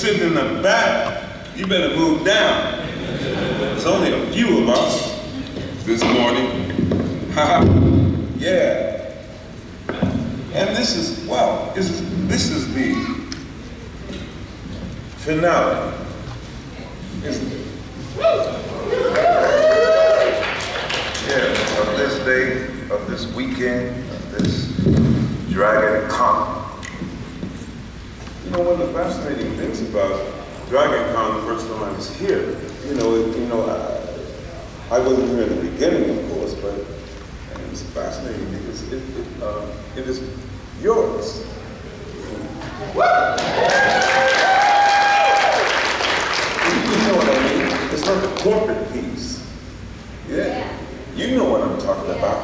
sitting in the back, you better move down. There's only a few of us this morning. Yeah. And this is, well, this is the finale, isn't it? Yeah, of this day, of this weekend, of this DragonCon. You know, one of the fascinating things about DragonCon, the first time I was here, I wasn't here in the beginning, of course, but it was fascinating because it is yours. You know what I mean? It's not the corporate piece. Yeah. You know what I'm talking about.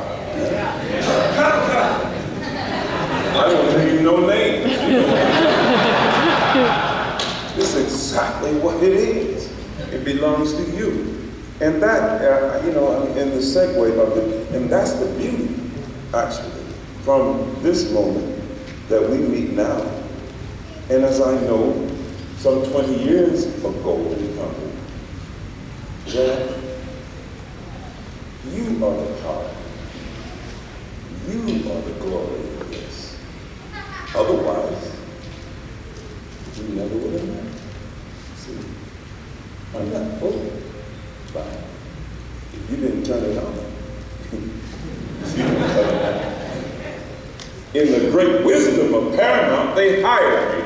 I don't tell you no name. This is exactly what it is. It belongs to you. And that, and the segue of it, and that's the beauty, actually, from this moment that we meet now. And as I know, some 20 years ago in the company, that you are the power. You are the glory of this. Otherwise, we never would have met. See, I'm not voting by it. If you didn't turn it on, in the great wisdom of Paramount, they hired me.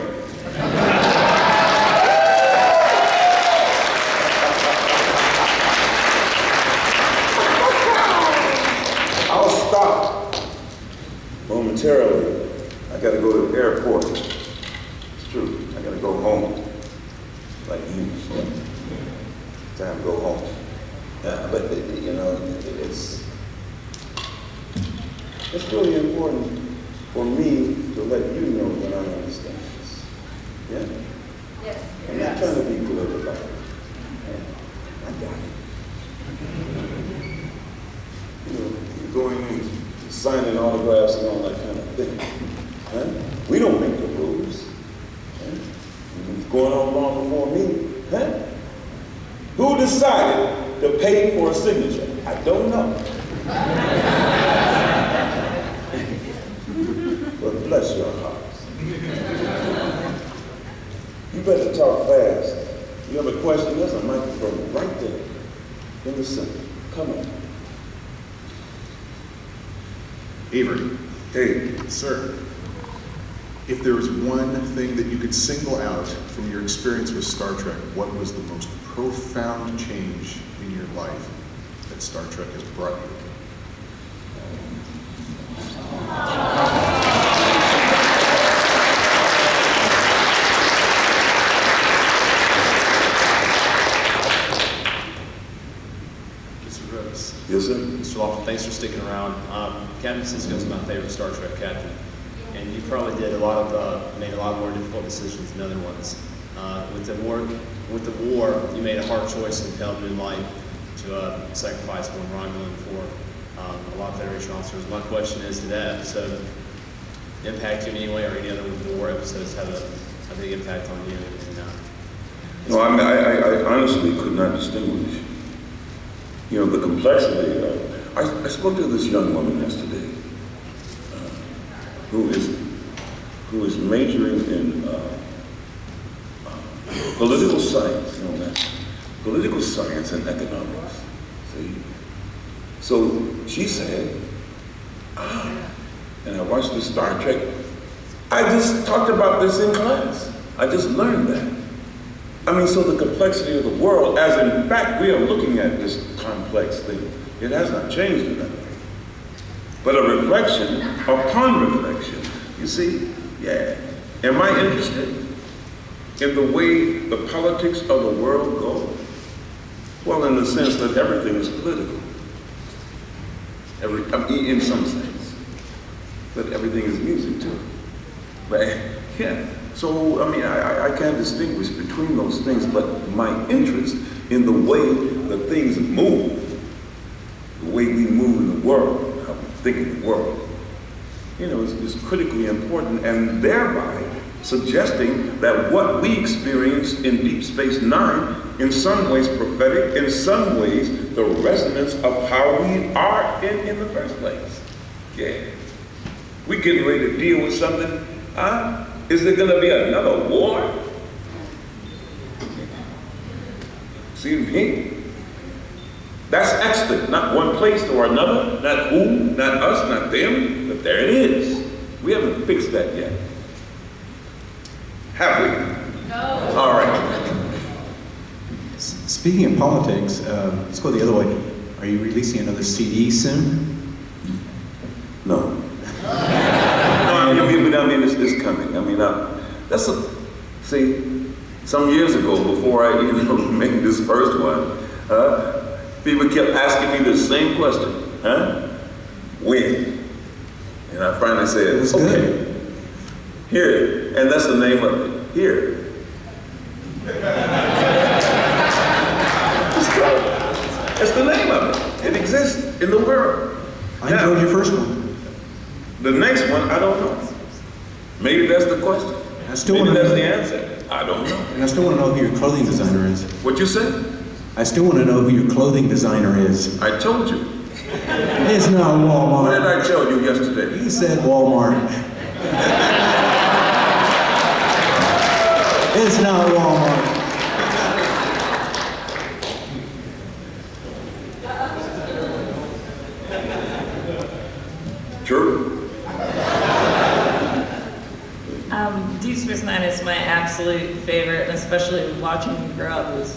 I'll stop momentarily. I gotta go to the airport. It's true, I gotta go home. Like you, time to go home. But it's really important for me to let you know that I understand this. Yeah? Yes. I'm not trying to be glib about it. I got it. You're going and signing autographs and all that kind of thing. Huh? We don't make the rules. Huh? It's going on long before me. Huh? Who decided to pay for a signature? I don't know. But bless your hearts. You better talk fast. You have a question? There's a microphone right there in the center. Come on. Avery. Hey. Sir, if there was one thing that you could single out from your experience with Star Trek, what was the most profound change in your life that Star Trek has brought you? Mr. Rhodes. Yes, sir. Mr. Lofton, thanks for sticking around. Captain Sisko's my favorite Star Trek captain, and you probably made a lot more difficult decisions than other ones. With the war, you made a hard choice and compelled in life to sacrifice one Romulan for a lot of Federation officers. My question is, did that episode impact you in any way, or any other war episodes have a big impact on you? No, I mean, I honestly could not distinguish. You know, the complexity of it. I spoke to this young woman yesterday who is majoring in political science, political science and economics, see? So she said, and I watched the Star Trek, I just talked about this in class. I just learned that. I mean, so the complexity of the world, as in fact we are looking at this complex thing, it has not changed in that way. But a reflection upon reflection, you see, yeah. Am I interested in the way the politics of the world go? Well, in the sense that everything is political. In some sense. But everything is music too. But yeah. So, I mean, I can't distinguish between those things, but my interest in the way the things move, the way we move in the world, how we think in the world, is critically important, and thereby suggesting that what we experienced in Deep Space Nine, in some ways prophetic, in some ways the resonance of how we are in the first place. Yeah. We getting ready to deal with something, huh? Is there gonna be another war? See what I mean? That's extant, not one place or another, not who, not us, not them, but there it is. We haven't fixed that yet. Have we? No. All right. Speaking of politics, let's go the other way. Are you releasing another CD soon? No. No, I mean, it's coming. I mean, see, some years ago, before I made this first one, people kept asking me the same question, when? And I finally said, it was okay, good. here, and that's the name of it, here. It's the name of it. It exists in the world. I enjoyed your first one. The next one, I don't know. Maybe that's the question. Maybe that's the answer. I don't know. And I still want to know who your clothing designer is. What you said? I still want to know who your clothing designer is. I told you. It's not Walmart. What did I tell you yesterday? You said Walmart. It's not Walmart. True. Deep Space Nine is my absolute favorite, and especially watching you grow up was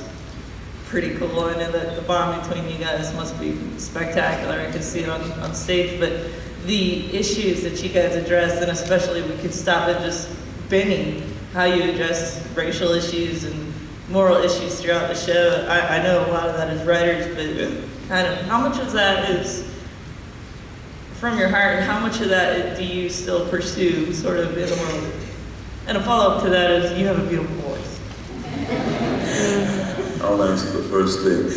pretty cool. I know that the bond between you guys must be spectacular. I could see it on stage, but the issues that you guys address, and especially we could stop at just Benny, how you address racial issues and moral issues throughout the show. I know a lot of that is writers, but kind of how much of that is from your heart, and how much of that do you still pursue sort of in the world? And a follow-up to that is you have a beautiful voice. I'll answer the first thing.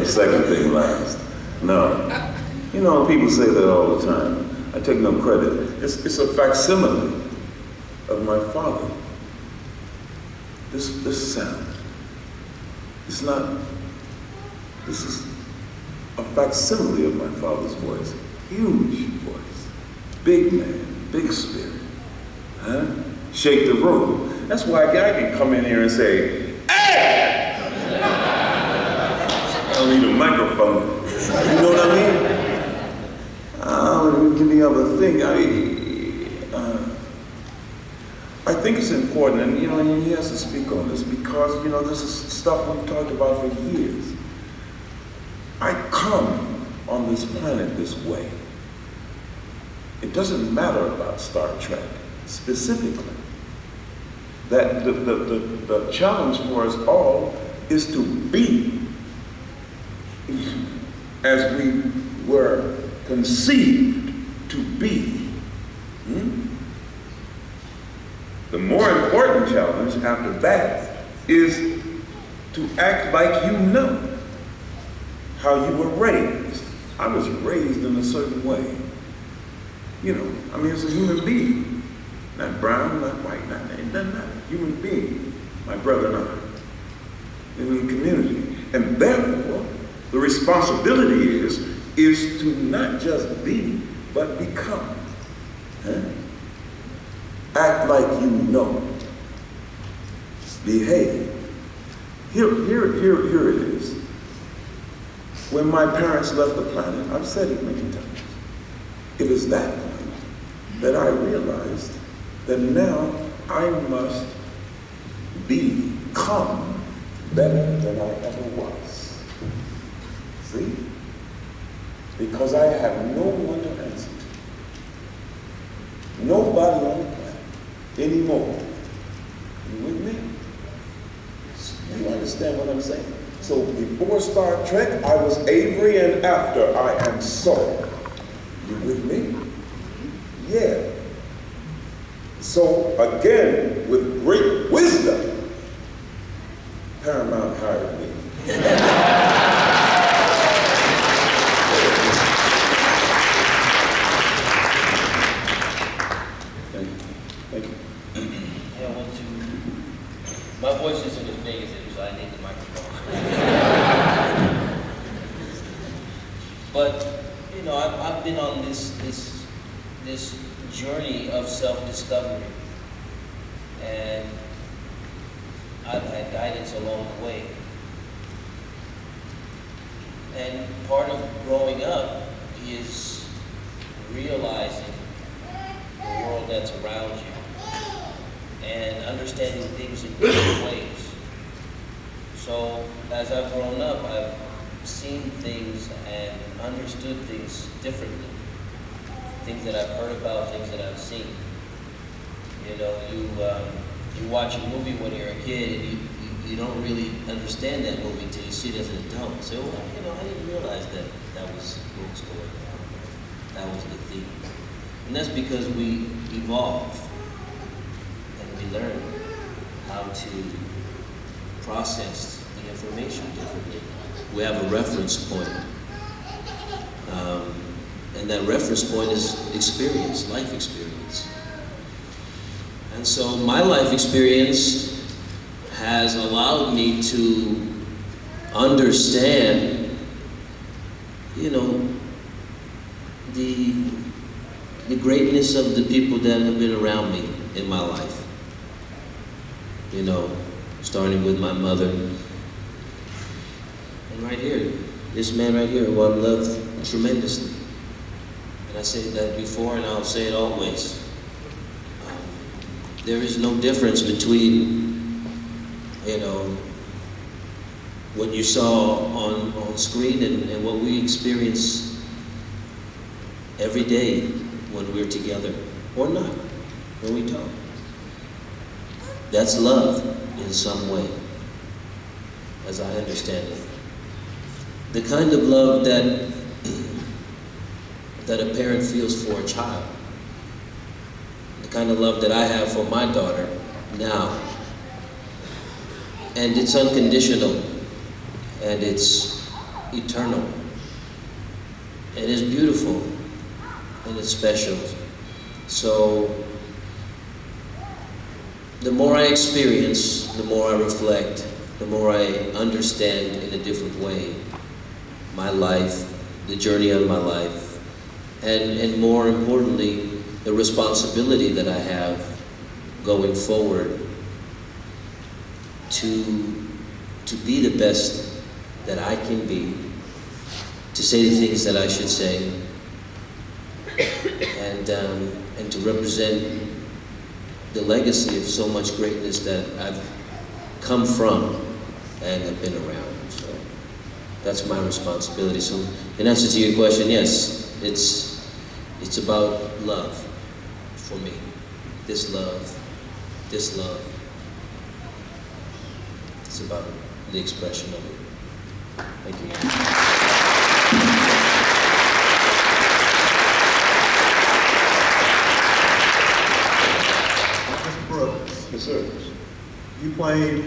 The second thing last. No. You know, people say that all the time. I take no credit. It's a facsimile of my father. This sound. It's not, this is a facsimile of my father's voice. Huge voice. Big man, big spirit. Shake the room. That's why a guy can come in here and say, hey! I don't need a microphone. You know what I mean? Give me other thing. I think it's important, and and he has to speak on this because, this is stuff we've talked about for years. I come on this planet this way. It doesn't matter about Star Trek specifically. That the challenge for us all is to be as we were conceived to be. The more important challenge after that is to act like you know how you were raised. I was raised in a certain way. As a human being. Not brown, not white, it doesn't matter. Human being, my brother and I, in the community. And therefore, the responsibility is to not just be, but become. Act like you know. Behave. Here it is. When my parents left the planet, I've said it many times, it is that point that I realized that now I must become better than I ever was. See? Because I have no one to answer to. Nobody on the planet anymore. You with me? You understand what I'm saying? So before Star Trek, I was Avery, and after, I am Cirroc. You with me? Yeah. So again, with great wisdom, Paramount hired me. Thank you. to, my voice isn't as big as it is, so I need the microphone. But, you know, I've been on this journey of self-discovery, and I've had guidance along the way. And part of growing up is realizing the world that's around you and understanding things in different ways. So as I've grown up, I've seen things and understood things differently. Things that I've heard about, things that I've seen. You know, you watch a movie when you're a kid and you don't really understand that movie till you see it as an adult. So, well, you know, I didn't realize that was what was going on. That was the theme. And that's because we evolve and we learn how to process the information differently. We have a reference point. And that reference point is experience, life experience. And so my life experience has allowed me to understand, you know, the greatness of the people that have been around me in my life. You know, starting with my mother. And right here, this man right here who I love tremendously. And I said that before and I'll say it always. There is no difference between, you know, what you saw on screen and what we experience every day when we're together, or not, when we talk. That's love in some way, as I understand it. The kind of love that a parent feels for a child. The kind of love that I have for my daughter now. And it's unconditional, and it's eternal, and it's beautiful, and it's special. So, the more I experience, the more I reflect, the more I understand in a different way my life, the journey of my life, and more importantly, the responsibility that I have going forward to be the best that I can be, to say the things that I should say, and to represent the legacy of so much greatness that I've come from and have been around. So that's my responsibility. So in answer to your question, yes, it's about love for me. This love. It's about the expression of it. Thank you. Mr. Brooks, Yes, sir. you played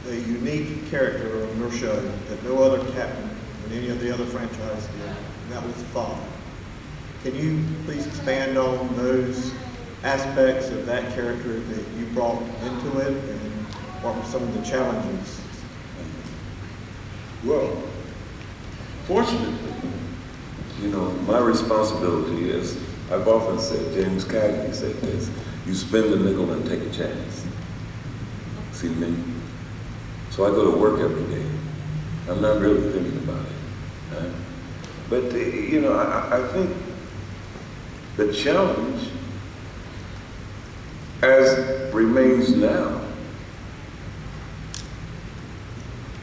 a unique character on your show that no other captain in any of the other franchises did, and that was Father. Can you please expand on those aspects of that character that you brought into it, and what were some of the challenges? Well, fortunately, you know, my responsibility is, I've often said, James Cagney said this, you spend a nickel and take a chance. See me? So I go to work every day. I'm not really thinking about it. Right? But, you know, I think the challenge, as remains now,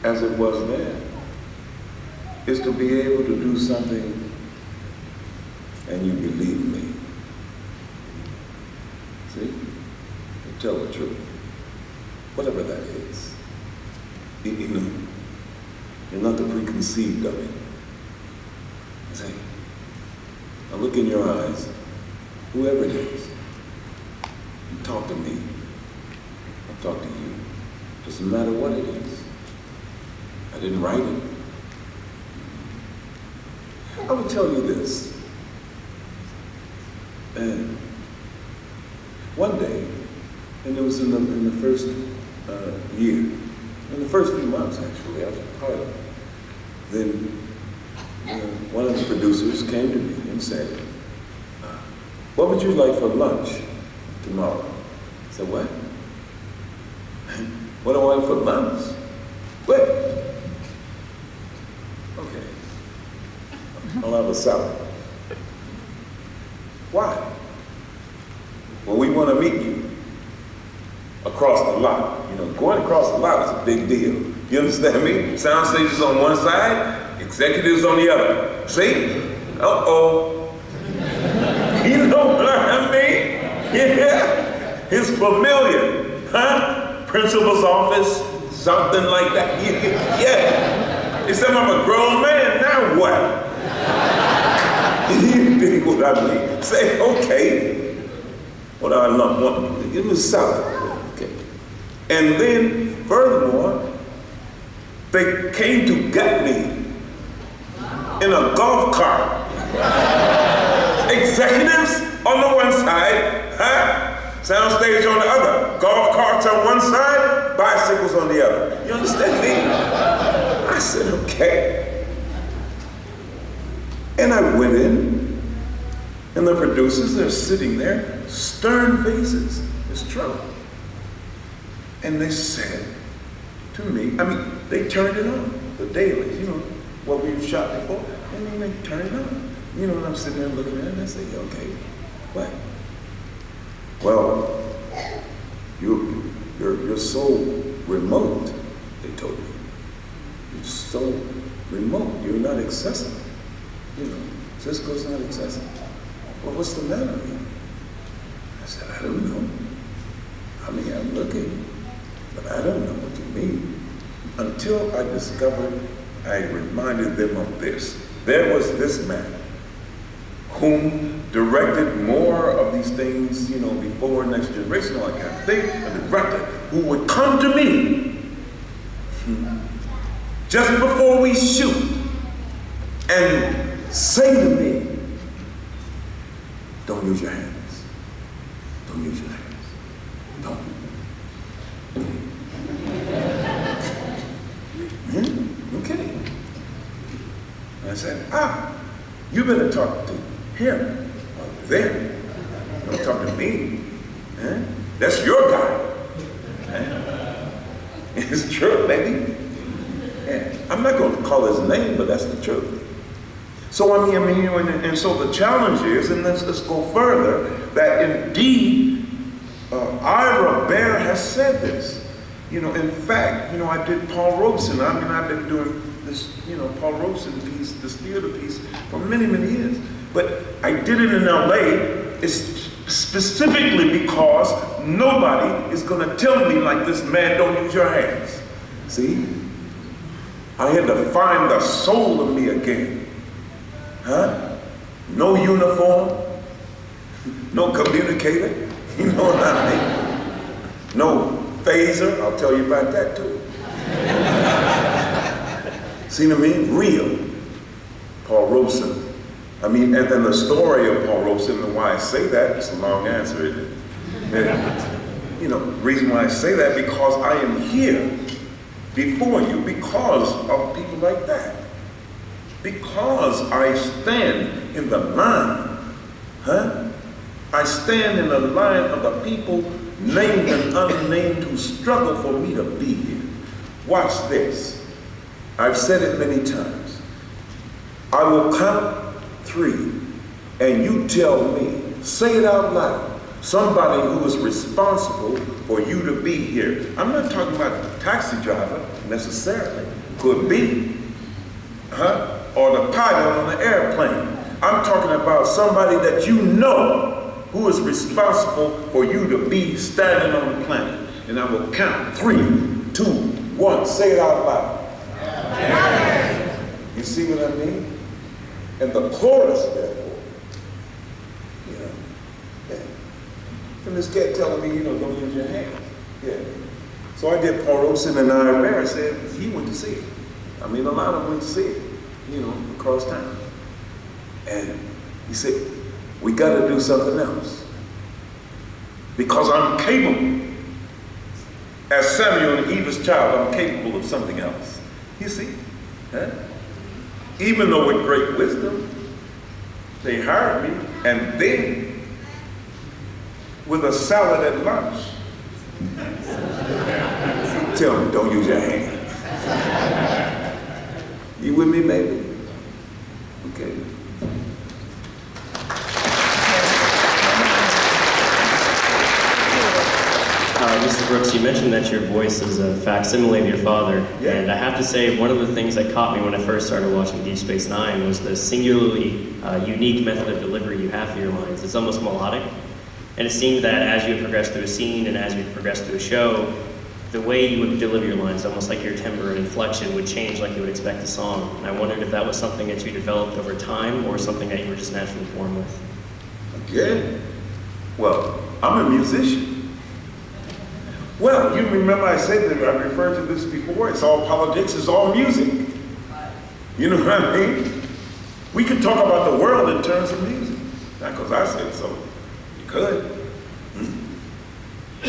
as it was then, is to be able to do something and you believe me. See? You tell the truth. Whatever that is. You know, you're not the preconceived of it. Say, I look in your eyes, whoever it is, you talk to me, I talk to you. Doesn't matter what it is. I didn't write it. I would tell you this. And one day, and there was was in the first year, in the first few months actually, after the pilot. Then one of the producers came to me and said, what would you like for lunch tomorrow? I said, what? What do I want for lunch? What? Okay. I'll have a salad. Why? Well, we want to meet you across the lot. You know, going across the lot is a big deal. You understand me? Sound stages on one side, executives on the other. See? Uh-oh. You know what I mean? Yeah. It's familiar. Huh? Principal's office, something like that. Yeah. Except I'm a grown man, now what? You dig what I mean? Say, okay. What do I want? Give me a salad. Okay. And then, furthermore, they came to get me in a golf cart. Executives on the one side, huh? Soundstage on the other. Golf carts on one side, bicycles on the other. You understand me? I said, okay. And I went in, and the producers, they're sitting there, stern faces. It's true. And they said to me, I mean, they turned it on, the dailies, you know, what we've shot before, and then they turned it on. You know, and I'm sitting there looking at it, and I say, okay, what? Well, you're so remote, they told me. You're so remote, you're not accessible. You know, Cisco's not accessible. Well, what's the matter with you? I said, I don't know. I mean, I'm looking, but I don't know what you mean. Until I discovered, I reminded them of this. There was this man whom directed more of these things, you know, before Next Generation, all that kind of thing, a director who would come to me just before we shoot and say to me, don't use your hands. Don't use your hands. Don't. Okay. And I said, you better talk to him or them. Don't talk to me. That's your guy. It's true, baby. Yeah. I'm not going to call his name, but that's the truth. So I mean, and so the challenge is, and let's go further, that indeed, Ira Bear has said this. You know, in fact, you know, I did Paul Robeson. I mean, I've been doing this, you know, Paul Robeson piece, this theater piece, for many, many years. But I did it in LA, it's specifically because nobody is going to tell me like this, man, don't use your hands. See? I had to find the soul of me again. Huh? No uniform, no communicator, you know what I mean? No phaser, I'll tell you about that too. See what I mean? Real. Paul Robeson. I mean, and then the story of Paul Robeson and why I say that, it's a long answer, isn't it? And, you know, the reason why I say that, because I am here before you because of people like that. Because I stand in the line, huh? I stand in the line of the people named and unnamed who struggle for me to be here. Watch this. I've said it many times. I will count 3, and you tell me, say it out loud, somebody who is responsible for you to be here. I'm not talking about the taxi driver necessarily, could be, huh? Or the pilot on the airplane. I'm talking about somebody that you know who is responsible for you to be standing on the planet. And I will count 3, 2, 1, say it out loud. You see what I mean? And the chorus, therefore, you know, and this cat telling me, you know, don't use your hands. Yeah. So I did Paul Robeson and Ira Bear said he went to see it. I mean, a lot of them went to see it, you know, across town. And he said, we got to do something else. Because I'm capable As Samuel and Eva's child, I'm capable of something else. You see? Huh? Even though with great wisdom, they hired me, and then with a salad at lunch. Tell me, don't use your hands. You with me, baby? Okay. Mr. Brooks, you mentioned that your voice is a facsimile of your father, Yeah. and I have to say one of the things that caught me when I first started watching Deep Space Nine was the singularly unique method of delivery you have for your lines. It's almost melodic, and it seemed that as you would progress through a scene and as you would progress through a show, the way you would deliver your lines, almost like your timbre and inflection, would change like you would expect a song. And I wondered if that was something that you developed over time or something that you were just naturally born with. Again? Well, I'm a musician. Well, you remember I said that, I referred to this before, it's all politics, it's all music. You know what I mean? We could talk about the world in terms of music. Not because I said so. You could.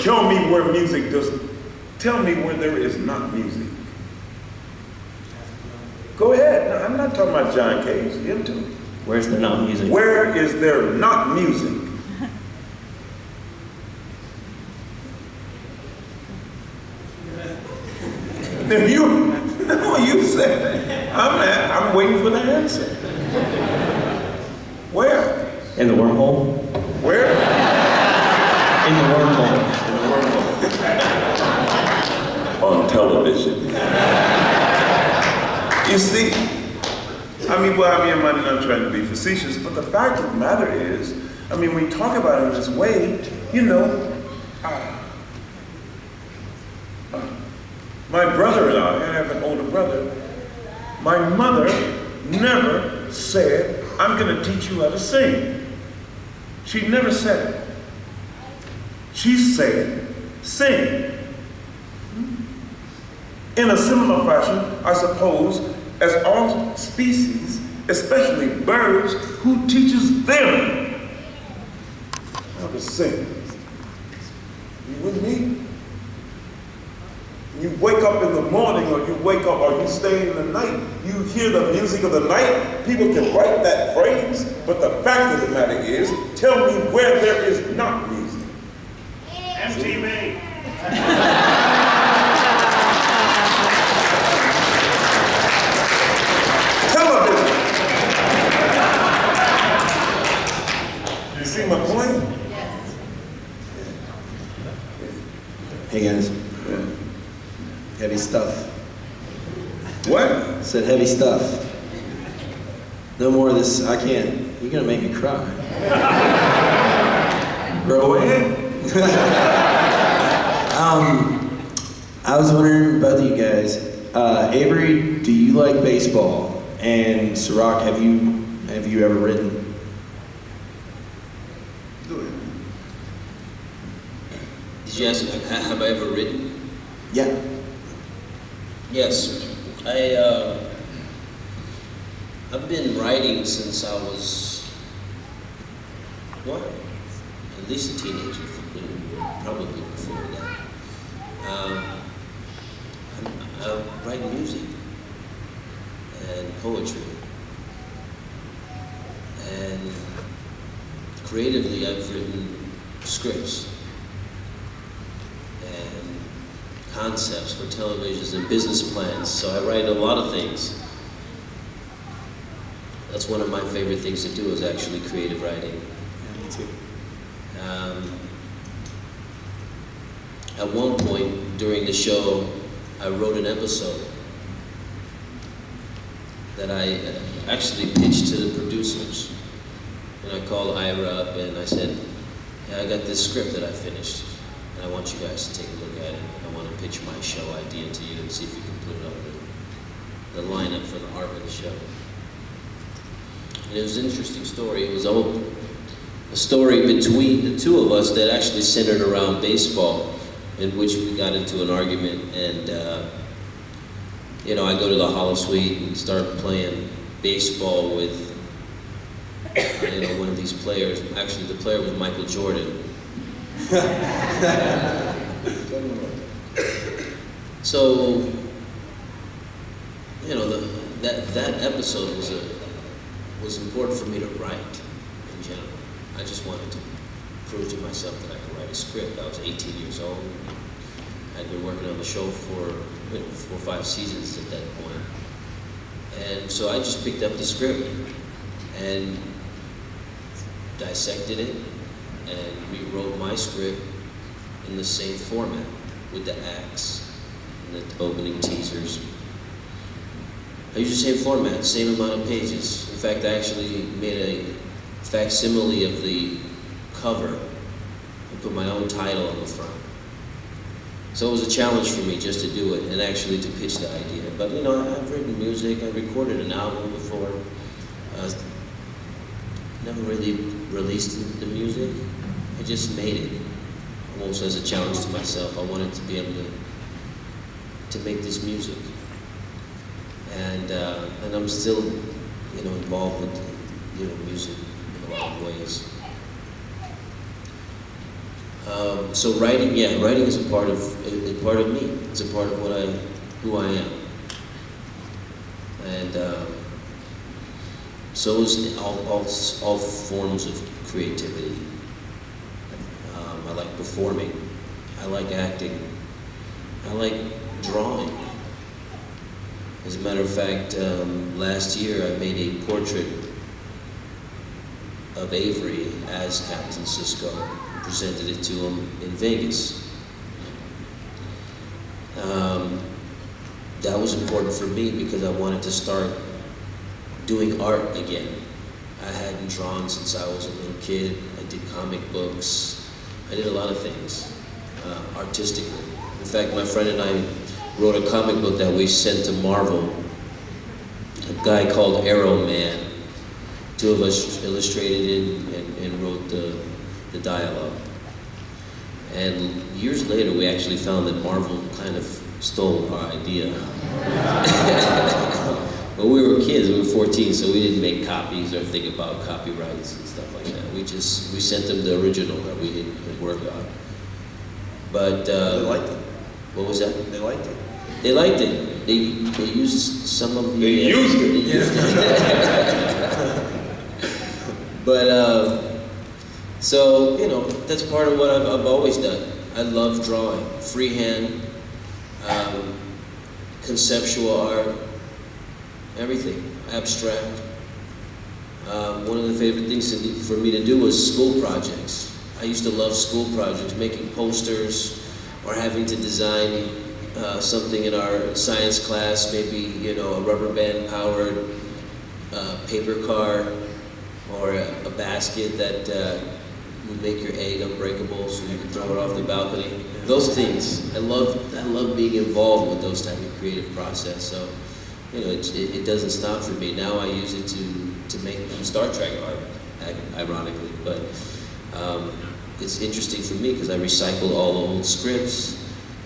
Tell me where music doesn't, tell me where there is not music. Go ahead. No, I'm not talking about John Cage, him too. Where's the not music? Where is there not music? Then you said, I'm waiting for the answer. Where? In the wormhole? Where? In the wormhole. On television. You see, I'm not trying to be facetious, but the fact of the matter is, we talk about it in this way, my brother and I have an older brother. My mother never said, I'm going to teach you how to sing. She never said it. She said, sing. In a similar fashion, I suppose, as all species, especially birds, who teaches them how to sing? You with me? You wake up in the morning, or you stay in the night, you hear the music of the night. People can write that phrase, but the fact of the matter is, tell me where there is not music. MTV. Television. You see my point? Hey guys. Yeah. Heavy stuff. What? Said heavy stuff. No more of this, I can't. You're gonna make me cry. Go ahead. I was wondering, both of you guys, Avery, do you like baseball? And Cirroc, have you ever written? Go ahead. Did you ask, have I ever written? Yeah. Yes. I've been writing since I was, at least a teenager, probably before that. I write music and poetry. And creatively, I've written scripts and concepts for televisions and business plans. So I write a lot of things. That's one of my favorite things to do, is actually creative writing. Yeah, me too. At one point during the show, I wrote an episode that I actually pitched to the producers. And I called Ira up and I said, yeah, I got this script that I finished, and I want you guys to take a look at it. I want to pitch my show idea to you and see if you can put it on the lineup for the arc of the show. And it was an interesting story. It was a story between the two of us that actually centered around baseball, in which we got into an argument, and I go to the hollow suite and start playing baseball with one of these players. Actually, the player was Michael Jordan. So, you know, that episode was important for me to write in general. I just wanted to prove to myself that I could write a script. I was 18 years old. I'd been working on the show for 4 or 5 seasons at that point. And so I just picked up the script and dissected it and rewrote my script in the same format with the acts and the opening teasers. I used the same format, same amount of pages. In fact, I actually made a facsimile of the cover and put my own title on the front. So it was a challenge for me just to do it and actually to pitch the idea. But you know, I've written music, I recorded an album before. Never really released the music. I just made it almost as a challenge to myself. I wanted to be able to make this music. And I'm still, you know, involved with, you know, music in a lot of ways. So writing is a part of me. It's a part of who I am. And so is all forms of creativity. I like performing. I like acting. I like drawing. As a matter of fact, last year I made a portrait of Avery as Captain Sisko and presented it to him in Vegas. That was important for me because I wanted to start doing art again. I hadn't drawn since I was a little kid. I did comic books. I did a lot of things artistically. In fact, my friend and I wrote a comic book that we sent to Marvel. A guy called Arrow Man. 2 of us illustrated it and wrote the dialogue. And years later, we actually found that Marvel kind of stole our idea. But we were kids, we were 14, so we didn't make copies or think about copyrights and stuff like that. We sent them the original that we had worked on. But They liked it. what was that? They liked it. They liked it. They used some of the. They used it. They used it. But so you know, that's part of what I've always done. I love drawing, freehand, conceptual art, everything, abstract. One of the favorite things for me to do was school projects. I used to love school projects, making posters or having to design something in our science class, maybe, you know, a rubber band powered paper car or a basket that would make your egg unbreakable so you can throw it off the balcony. Those things, I love being involved with those type of creative process. So, you know, it doesn't stop for me. Now I use it to make Star Trek art, ironically. But it's interesting for me because I recycle all old scripts.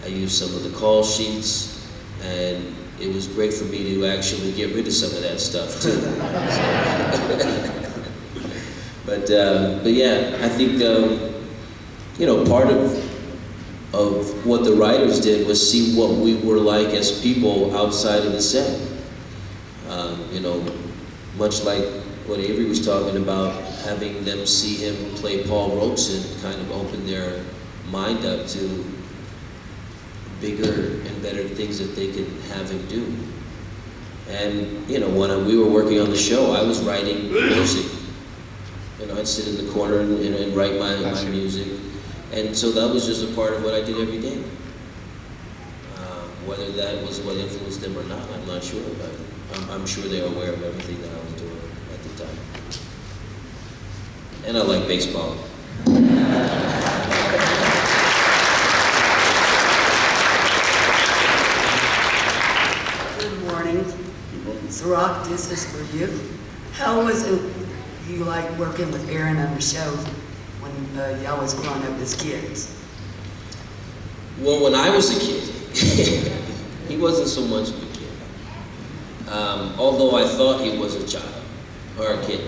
I use some of the call sheets, and it was great for me to actually get rid of some of that stuff too. But yeah, I think you know, part of what the writers did was see what we were like as people outside of the set. You know, much like what Avery was talking about, having them see him play Paul Robeson kind of opened their mind up to bigger and better things that they could have him do. And you know, when we were working on the show, I was writing music. You know, I'd sit in the corner and write my music. And so that was just a part of what I did every day. Whether that was what influenced them or not, I'm not sure, but I'm sure they were aware of everything that I was doing at the time. And I like baseball. Good morning. Cirroc, this is for you. How was it you like working with Aaron on the show when y'all was growing up as kids? Well, when I was a kid, he wasn't so much of a kid. Although I thought he was a child, or a kid,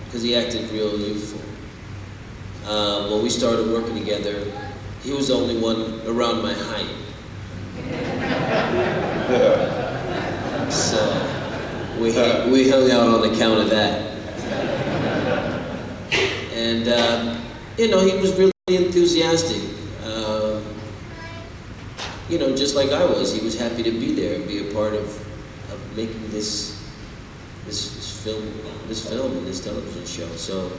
because he acted real youthful. When we started working together, he was the only one around my height. we hung out on account of that. And, you know, he was really enthusiastic. You know, just like I was, he was happy to be there and be a part of making this film and this television show. So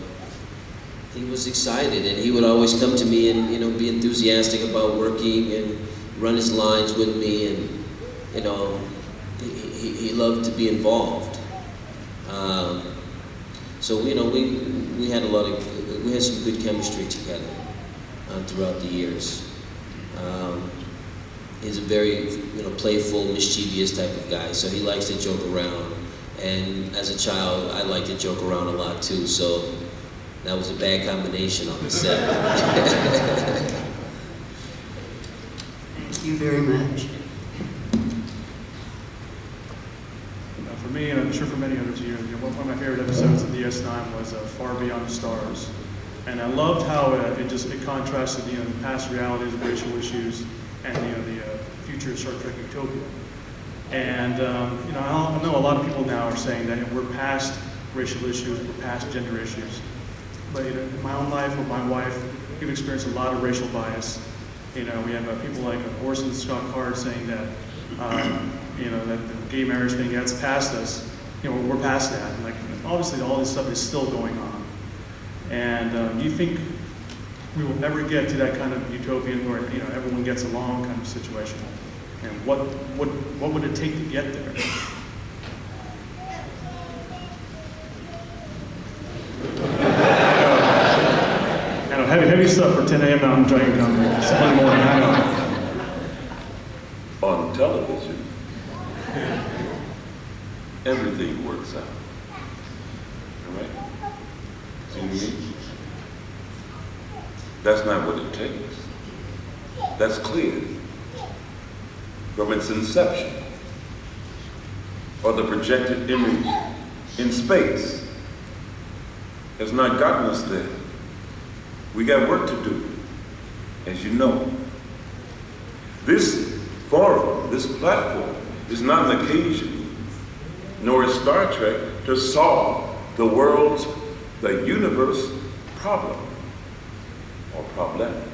he was excited, and he would always come to me and, you know, be enthusiastic about working and run his lines with me, and, you know, he loved to be involved. So, you know, we had some good chemistry together throughout the years. He's a very, you know, playful, mischievous type of guy, so he likes to joke around. And as a child, I liked to joke around a lot too, so that was a bad combination on the set. Thank you very much. For me, and I'm sure for many others here, you know, one of my favorite episodes of DS9 was Far Beyond the Stars. And I loved how it contrasted, you know, the past realities of racial issues and, you know, the future of Star Trek Utopia. And, you know, I know a lot of people now are saying that, you know, we're past racial issues, we're past gender issues. But, you know, in my own life with my wife, we've experienced a lot of racial bias. You know, we have people like Orson Scott Card saying that, you know, that the gay marriage thing, that's past us. You know, we're past that. And, like, obviously all this stuff is still going on. And do you think we will ever get to that kind of utopian where, you know, everyone gets along kind of situation? And what would it take to get there? I know, heavy stuff for 10 a.m. Mountain DragonCon. Sunday morning, I know. On television, everything works out. All right? See what I mean? That's not what it takes. That's clear from its inception, or the projected image in space has not gotten us there. We got work to do, as you know. This forum, this platform, is not an occasion, nor is Star Trek to solve the world's, the universe problem, or problems.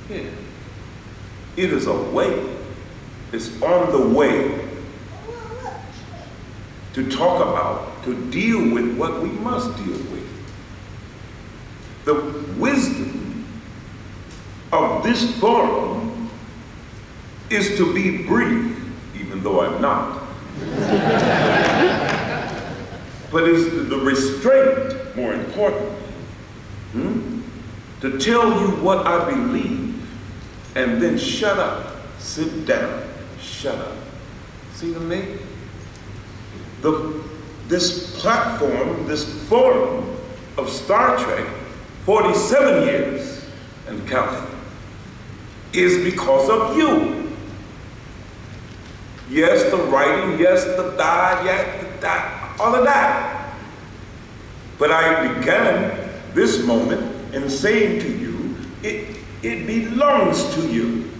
Yeah. It is a way, it's on the way to talk about, to deal with what we must deal with. The wisdom of this forum is to be brief, even though I'm not. But is the restraint more important? To tell you what I believe and then shut up, sit down, shut up. See what I mean? This platform, this forum of Star Trek, 47 years and counting, is because of you. Yes, the writing, yes, the all of that. But I began this moment in saying to you, it belongs to you,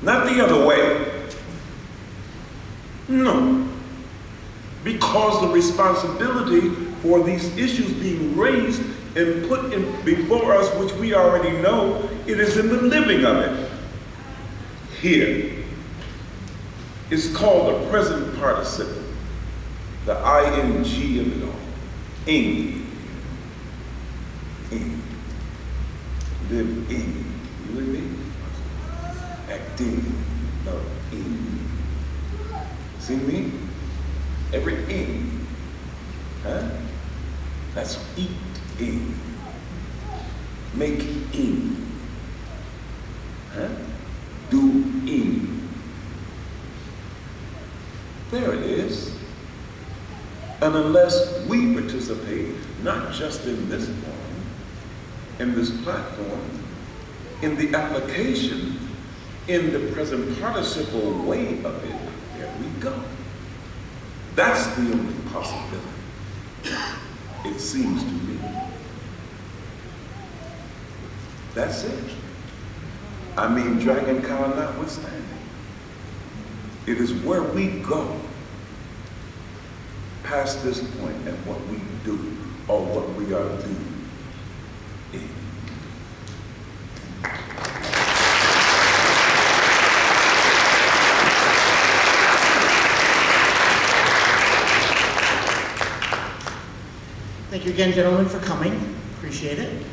not the other way. No, because the responsibility for these issues being raised and put in before us, which we already know, it is in the living of it. Here, it's called the present participle, the ing of it all, ing. Live in. You with me? Acting. No, in. See me? Every in. Huh? That's eat in. Make in. Huh? Do in. There it is. And unless we participate, not just in this forum, in this platform, in the application, in the present participle way of it, there we go. That's the only possibility, it seems to me. That's it. I mean, DragonCon notwithstanding. It is where we go past this point and what we do or what we are doing. Thank you again, gentlemen, for coming. Appreciate it.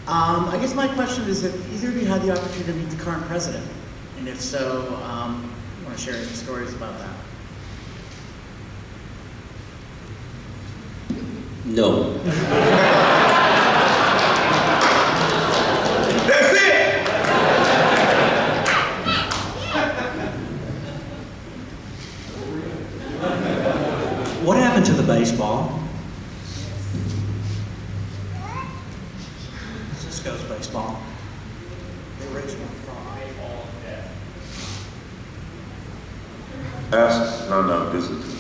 I guess my question is if either of you had the opportunity to meet the current president, and if so, you want to share some stories about that? No. That's it! What happened to the baseball? Cisco's baseball. The original. Ask non-visitors.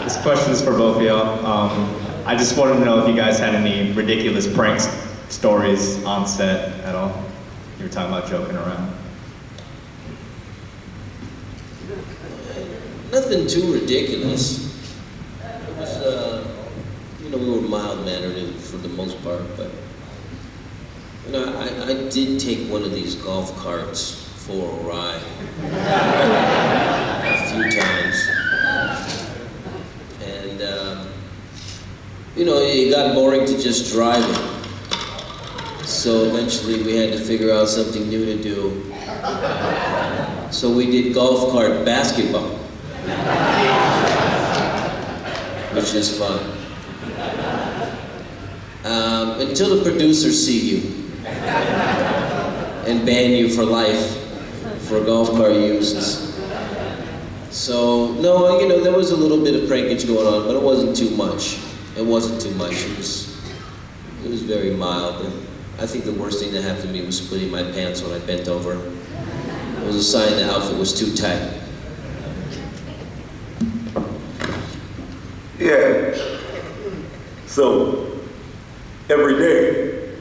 This question is for both of y'all. I just wanted to know if you guys had any ridiculous prank stories on set at all. You were talking about joking around. Nothing too ridiculous. It was, we were mild-mannered for the most part, but, I did take one of these golf carts for a ride a few times. And, it got boring to just drive it. So eventually we had to figure out something new to do. So we did golf cart basketball, which is fun. Until the producers see you and ban you for life for golf cart uses. So, no, there was a little bit of prankage going on, but it wasn't too much. It wasn't too much. It was very mild. I think the worst thing that happened to me was splitting my pants when I bent over. It was a sign the outfit was too tight. Yeah. So, every day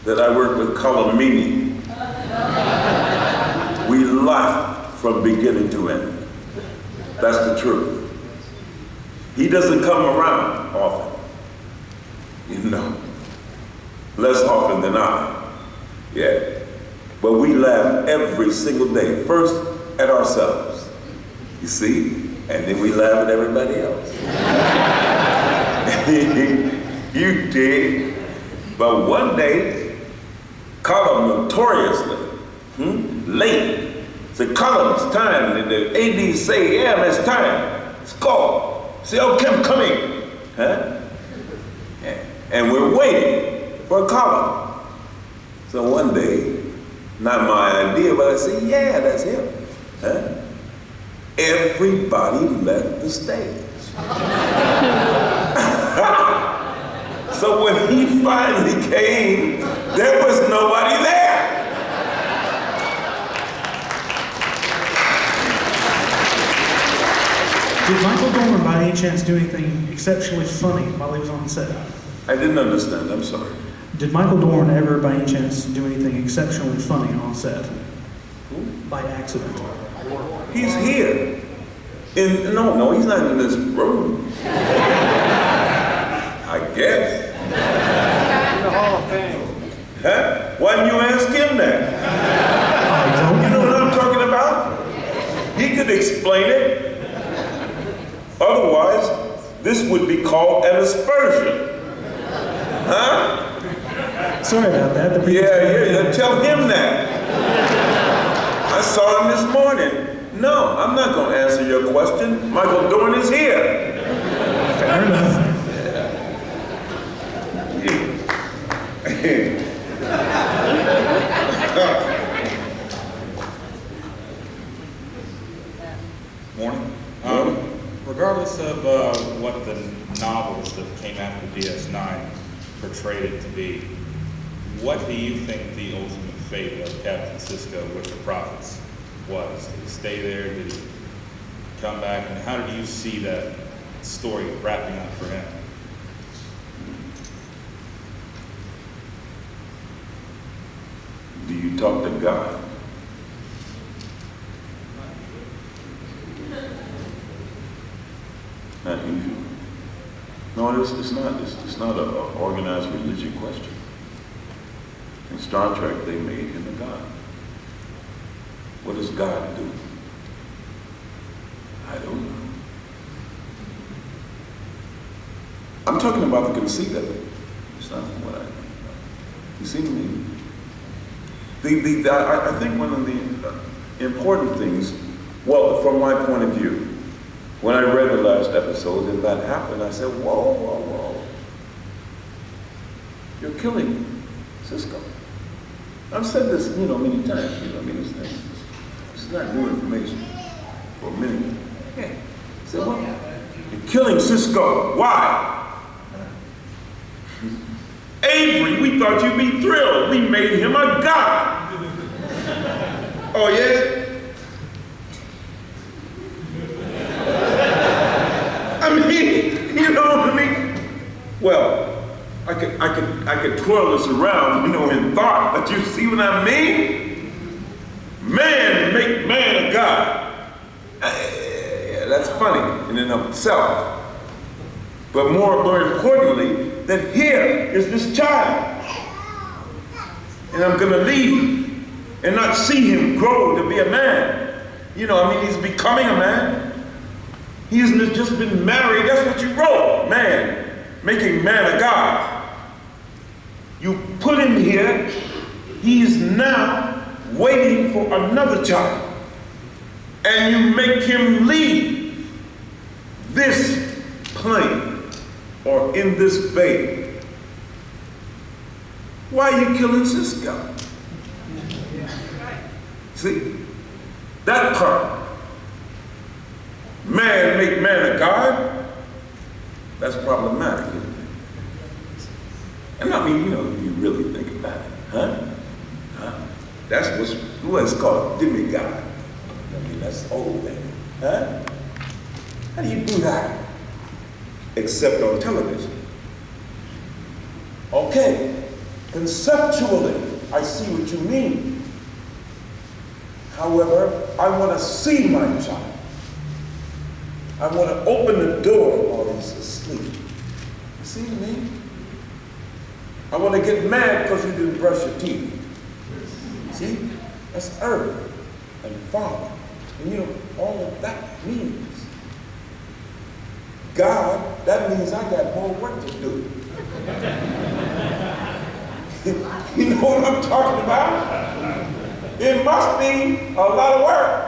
that I work with Colomini, we laugh from beginning to end. That's the truth. He doesn't come around often, less often than I. Yeah. But we laugh every single day, first at ourselves, you see, and then we laugh at everybody else. You did. But one day, Colin notoriously, late, said, Colin, it's time. And the AD say, yeah, it's time. It's called. Say, oh, Kim, come in. Huh? Yeah. And we're waiting for Colin. So one day, not my idea, but I said, yeah, that's him. Huh? Everybody left the stage. So when he finally came, there was nobody there. Did Michael Dorman by any chance do anything exceptionally funny while he was on set? I didn't understand, I'm sorry. Did Michael Dorman ever by any chance do anything exceptionally funny on set? By accident? He's here. No, he's not in this room. I guess. In the Hall of Fame. Huh? Why didn't you ask him that? I don't You know what I'm talking about? He could explain it. Otherwise, this would be called an aspersion. Huh? Sorry about that. Yeah, tell him that. I saw him this morning. No, I'm not going to answer your question. Michael Dorn is here. Fair enough. Morning. Regardless of what the novels that came after DS9 portrayed it to be, what do you think the ultimate fate of Captain Sisko with the Prophets was? Did he stay there? Did he come back? And how did you see that story wrapping up for him? God. Not usual. No, it's not an organized religion question. In Star Trek, they made him a god. What does God do? I don't know. I'm talking about the conceit of it. It's not what I. You see what I mean? I think one of the important things, well, from my point of view, when I read the last episode and that happened, I said, whoa, whoa, whoa. You're killing Cisco. I've said this, many times, it's not new information for a minute. Okay. I said, well, you're killing Cisco. Why? Avery, we thought you'd be thrilled. We made him a god. Oh, yeah? Well, I could twirl this around, in thought, but you see what I mean? Man make man a god. Yeah, that's funny in and of itself. But more importantly, that here is this child. And I'm gonna leave and not see him grow to be a man. He's becoming a man. He hasn't just been married, that's what you wrote, man. Making man a god. You put him here, he is now waiting for another child. And you make him leave this plane or in this vein. Why are you killing Cisco? See, that part. Man make man a god. That's problematic, isn't it? And I mean, if you really think about it, huh? That's what's called demigod. I mean, that's old, man. Huh? How do you do that? Except on television. Okay, conceptually, I see what you mean. However, I want to see my child. I want to open the door while he's asleep. You see what I mean? I want to get mad because you didn't brush your teeth. See? That's earth and father. And all of that means. God, that means I got more work to do. You know what I'm talking about? It must be a lot of work.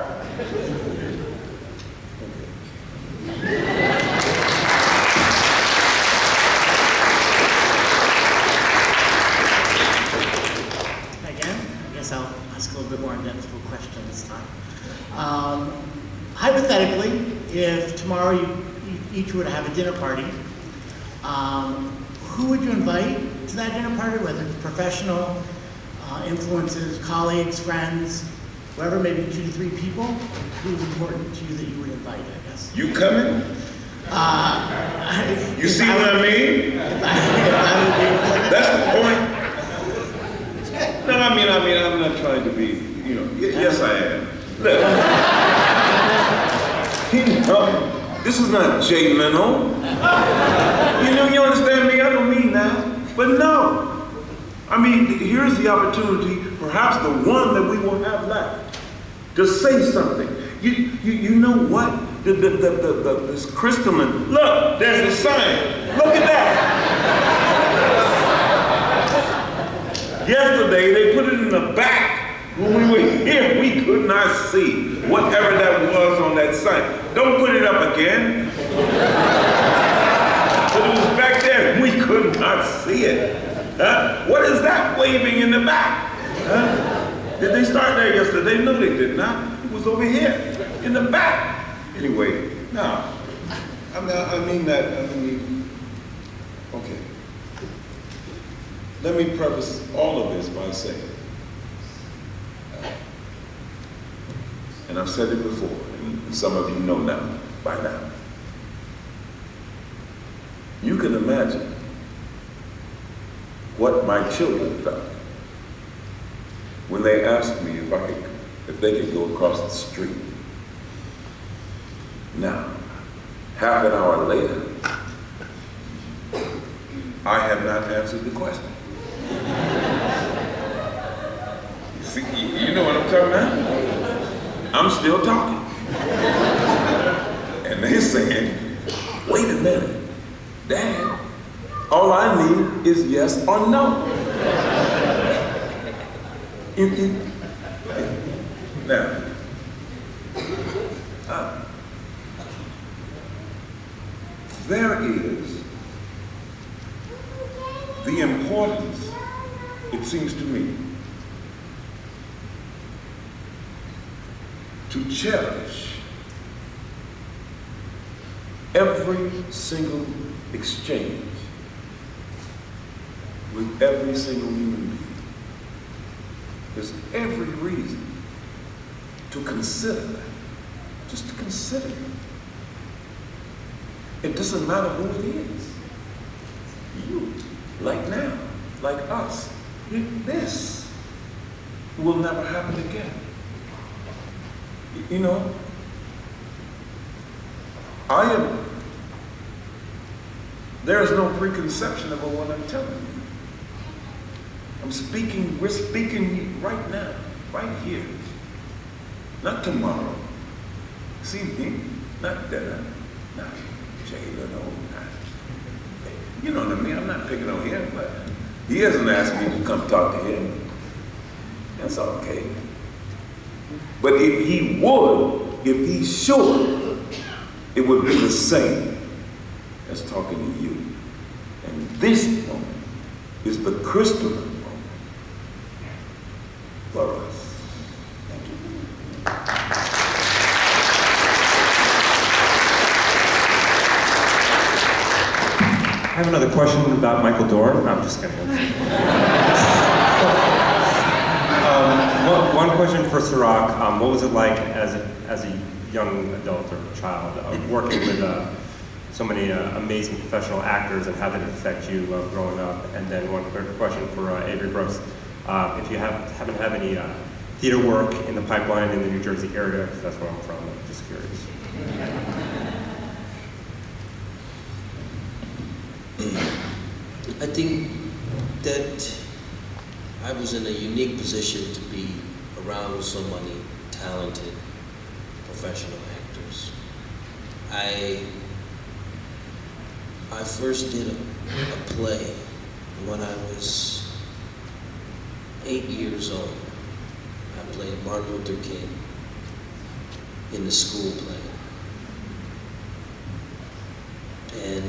I'll ask a little bit more in-depth question this time. Hypothetically, if tomorrow you each were to have a dinner party, who would you invite to that dinner party, whether it's professional, influences, colleagues, friends, whoever, maybe 2 to 3 people? Who's important to you that you would invite, I guess? You coming? You see what I mean? That's the point. No, I mean, I'm not trying to be, yes I am. Look, this is not Jay Leno. You understand me? I don't mean that. But no. I mean, here's the opportunity, perhaps the one that we will have left, to say something. You know what? This crystalline, look, there's a sign. Look at that. Yesterday, they put it in the back. When we were here, we could not see whatever that was on that sign. Don't put it up again. But it was back there, we could not see it. Huh? What is that waving in the back? Huh? Did they start there yesterday? No, they did not. It was over here, in the back. Anyway, no. I mean, okay. Let me preface all of this by saying, and I've said it before, and some of you know now, by now. You can imagine what my children felt when they asked me if they could go across the street. Now, half an hour later, I have not answered the question. See, you know what I'm talking about? I'm still talking. And they're saying, wait a minute, Dad, all I need is yes or no. Now, there is the importance, it seems to me, to cherish every single exchange with every single human being. There's every reason to consider that, just to consider it. It doesn't matter who it is. You, like now, like us. This will never happen again. You know, there is no preconception about what I'm telling you. We're speaking right now, right here. Not tomorrow. See me, not dinner, not Jayla, no, not. You know what I mean? I'm not picking on him, but he hasn't asked me to come talk to him. That's okay. But if he would, if he should, it would be the same as talking to you. And this moment is the crystalline moment for us. Thank you. I have another question about Michael Dorn. No, I'm just kidding. One question for Cirroc. What was it like as a young adult or child working with so many amazing professional actors, and how did it affect you growing up? And then one quick question for Avery Brooks. If you haven't had any theater work in the pipeline in the New Jersey area, because that's where I'm from, I'm just curious. I think that I was in a unique position to be around so many talented professional actors. I first did a play when I was 8 years old. I played Martin Luther King in the school play. And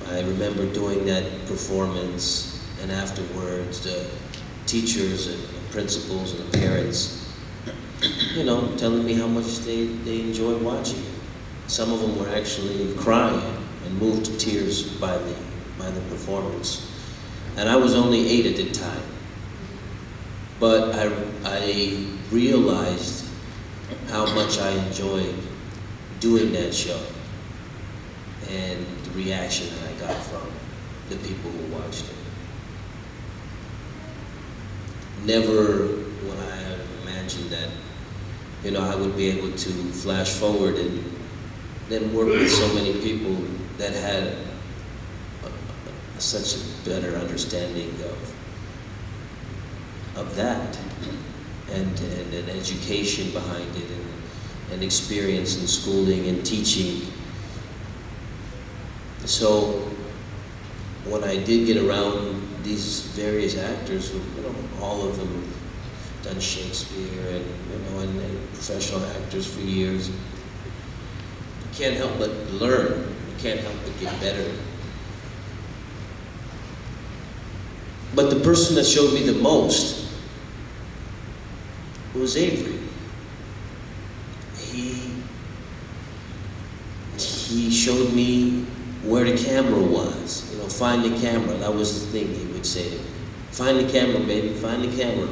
I remember doing that performance, and afterwards the teachers and the principals and the parents, telling me how much they enjoyed watching it. Some of them were actually crying and moved to tears by the performance. And I was only 8 at the time. But I realized how much I enjoyed doing that show and the reaction that I got from the people who watched it. Never would I have imagined that, I would be able to flash forward and then work with so many people that had such a better understanding of that, and an education behind it, and experience in schooling and teaching. So when I did get around these various actors, who, all of them have done Shakespeare and professional actors for years, you can't help but learn. You can't help but get better. But the person that showed me the most was Avery. He showed me where the camera was. Find the camera. That was the thing he would say to me. Find the camera, baby. Find the camera.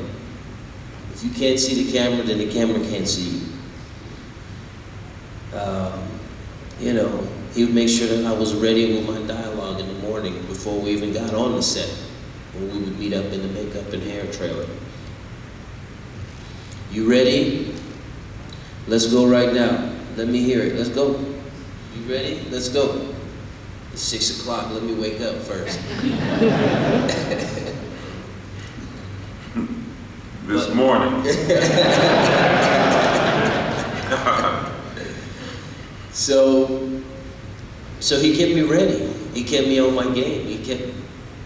If you can't see the camera, then the camera can't see you. He would make sure that I was ready with my dialogue in the morning before we even got on the set, when we would meet up in the makeup and hair trailer. You ready? Let's go right now. Let me hear it. Let's go. You ready? Let's go. It's 6 o'clock. Let me wake up first. This morning. So he kept me ready. He kept me on my game. He kept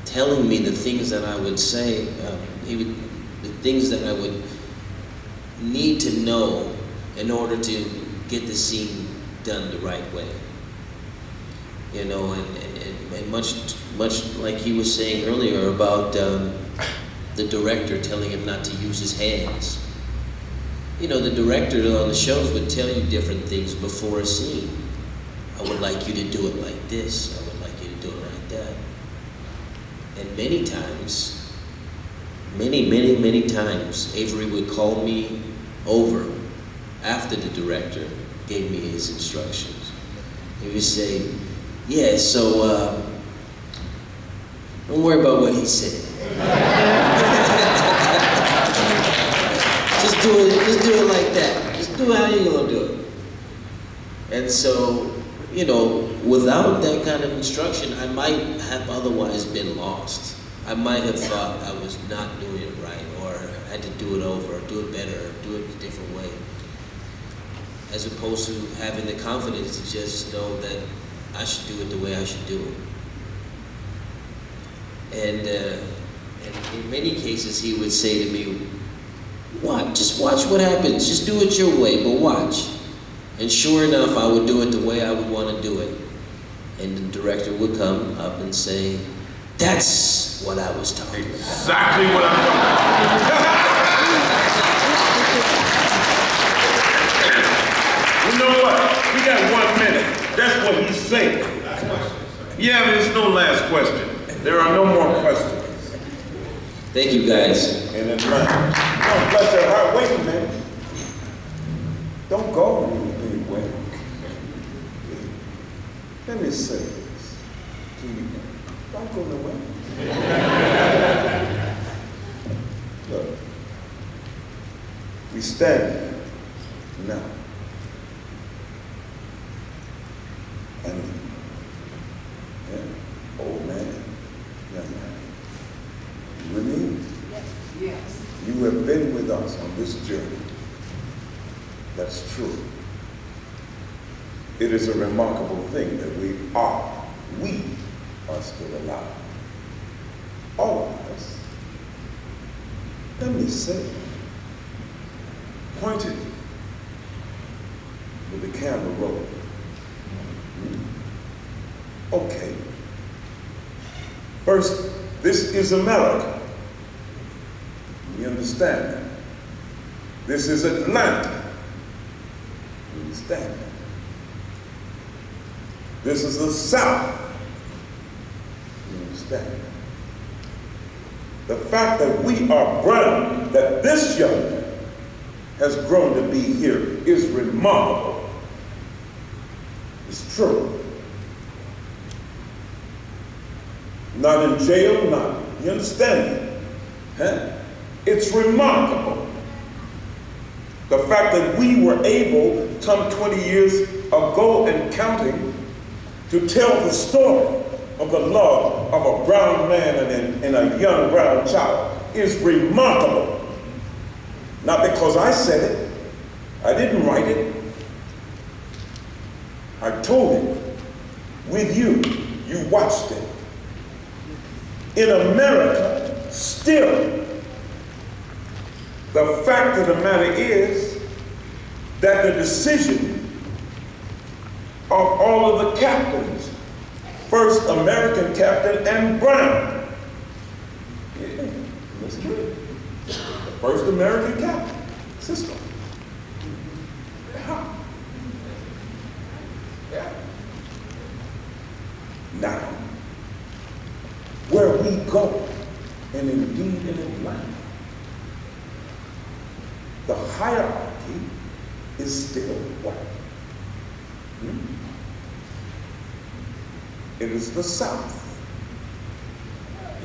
telling me the things that I would say, the things that I would need to know in order to get the scene done the right way. You know, and much like he was saying earlier about the director telling him not to use his hands. You know, the director on the shows would tell you different things before a scene. I would like you to do it like this. I would like you to do it like that. And many times, many times, Avery would call me over after the director gave me his instructions. He would say, yeah, so don't worry about what he said. Just do it like that. Just do how you're gonna do it. And so, you know, without that kind of instruction, I might have otherwise been lost. I might have thought I was not doing it right, or had to do it over, or do it better, or do it a different way. As opposed to having the confidence to just know that I should do it the way I should do it. And in many cases, he would say to me, just watch what happens. Just do it your way, but watch. And sure enough, I would do it the way I would want to do it. And the director would come up and say, that's what I was talking about. Exactly what I'm talking about. You know what? We got 1 minute. That's what he's saying. Yeah, there's no last question. There are no more questions. Thank you, guys. In Atlanta. Oh, bless your heart. Wait a minute. Don't go anywhere. Let me say this to you. Don't go nowhere. Look, we stand now. And old man, young man. You with me? Yes. You have been with us on this journey. That's true. It is a remarkable thing that we are still alive. All of us. Let me say, pointed with the camera rolling. Okay. First, this is America. You understand that? This is Atlanta. You understand that? This is the South. You understand that? The fact that we are brown, that this young man has grown to be here is remarkable. It's true. Not in jail, not. You understand that? Huh? It's remarkable. The fact that we were able, some 20 years ago and counting, to tell the story of the love of a brown man and a young brown child is remarkable. Not because I said it. I didn't write it. I told it with you. You watched it. In America, still, the fact of the matter is that the decision of all of the captains, first American captain and Brown, yeah, that's good. The first American captain, Cisco. Yeah. Now, where we go, and indeed in Atlanta, the hierarchy is still white. It is the South.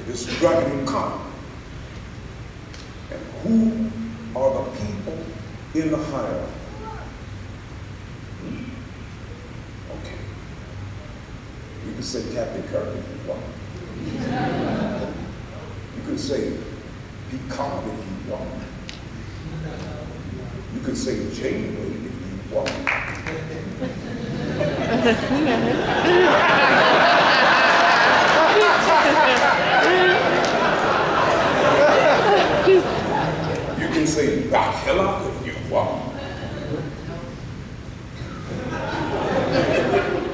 It is DragonCon. And who are the people in the hierarchy? Okay. You can say Captain Kirk if you want. You can say Picard if you want. You can say Janeway if you want. You can say Bakella if you want.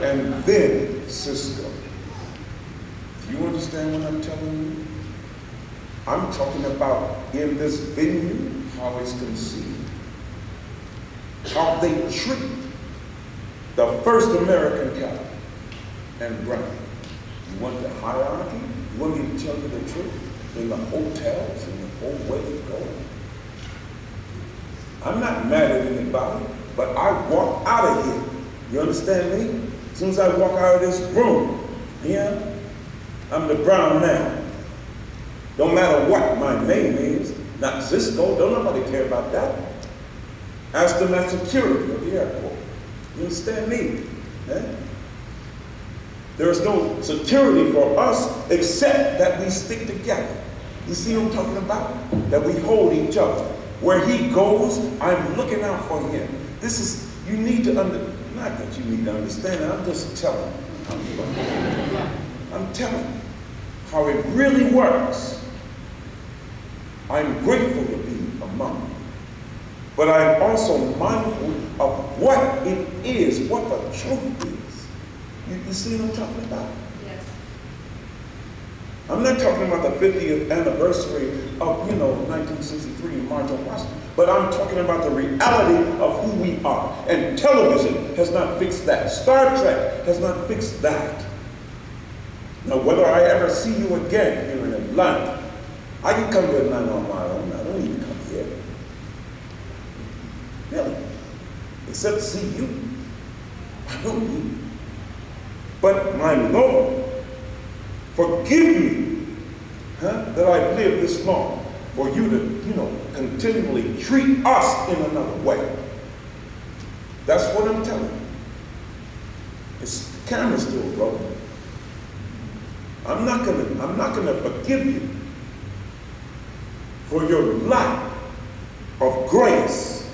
And then Cisco. Do you understand what I'm telling you? I'm talking about in this venue, how it's conceived. How they treat the first American captain and Brown. You want the hierarchy? You want me to tell you the truth? In the hotels and the whole way it goes. I'm not mad at anybody, but I walk out of here. You understand me? As soon as I walk out of this room, yeah, I'm the Brown man. Don't matter what my name is, not Cisco, don't nobody care about that. Ask them at security at the airport. You understand me? Eh? There is no security for us except that we stick together. You see what I'm talking about? That we hold each other. Where he goes, I'm looking out for him. This is, you need to not that you need to understand it, I'm just telling you. I'm telling you how it really works. I'm grateful to be among you. But I'm also mindful of what it is, what the truth is. You see what I'm talking about? Yes. I'm not talking about the 50th anniversary of, 1963 in March on Washington, but I'm talking about the reality of who we are. And television has not fixed that. Star Trek has not fixed that. Now, whether I ever see you again here in Atlanta, I can come to Atlanta on my own. I don't need to come here. Really. Except to see you. I don't need. But my Lord, forgive me that I've lived this long for you to, continually treat us in another way. That's what I'm telling you. The camera's still rolling. I'm not gonna forgive you for your lack of grace,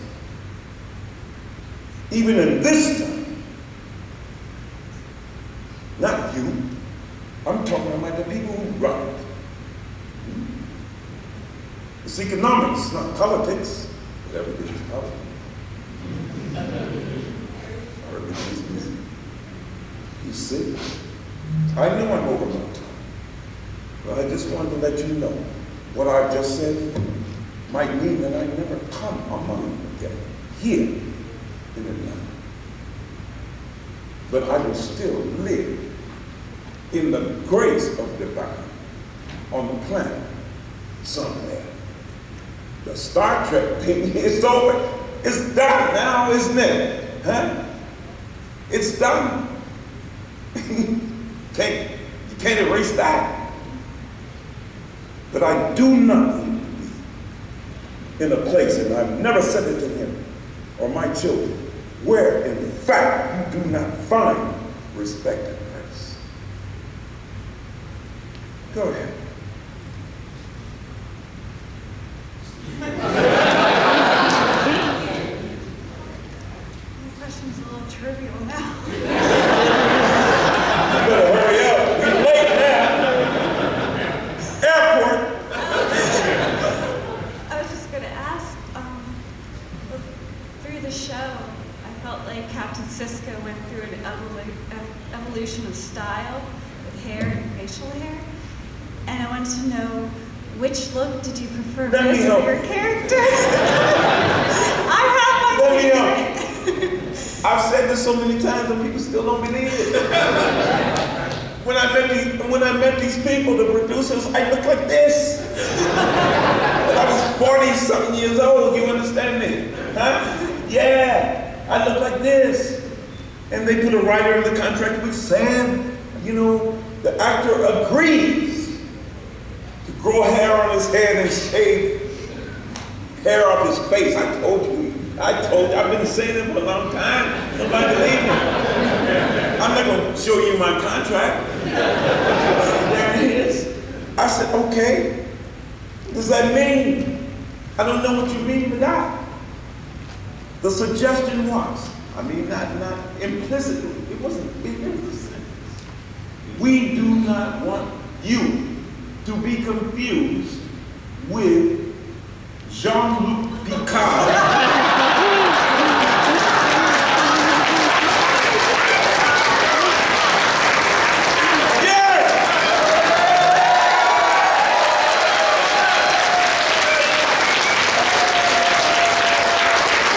even in this time. Not you. I'm talking about the people who run it. It's economics, not politics. But everything is politics. You see? I know I'm over my time. But I just wanted to let you know what I've just said might mean that I never come among you again here in Atlanta. But I will still live in the grace of divine on the planet somewhere. The Star Trek thing is over. It's done now, isn't it? Huh? It's done. You can't erase that. But I do not in a place, and I've never said it to him or my children, where in fact you do not find respect and grace. Go ahead. The question's a little trivial now. You better hurry up. We're late now. Airport. I was just going to ask, through the show, I felt like Captain Cisco went through an evolution of style with hair and facial hair. And I wanted to know, which look did you prefer Let me most help. of your character? I have my Let me favorite. I've said this so many times and people still don't believe it. When I met these people, the producers, I looked like this. But I was 40-something years old, you understand me? Huh? Yeah, I look like this. And they put a writer in the contract with Sam. The actor agrees to grow hair on his head and shave hair off his face. I told you, I told you, I've been saying it for a long time. Nobody believe me. I'm not gonna show you my contract. There it is. I said, okay. What does that mean? I don't know what you mean by that. The suggestion was, I mean, not implicitly, it wasn't, it was, we do not want you to be confused with Jean-Luc Picard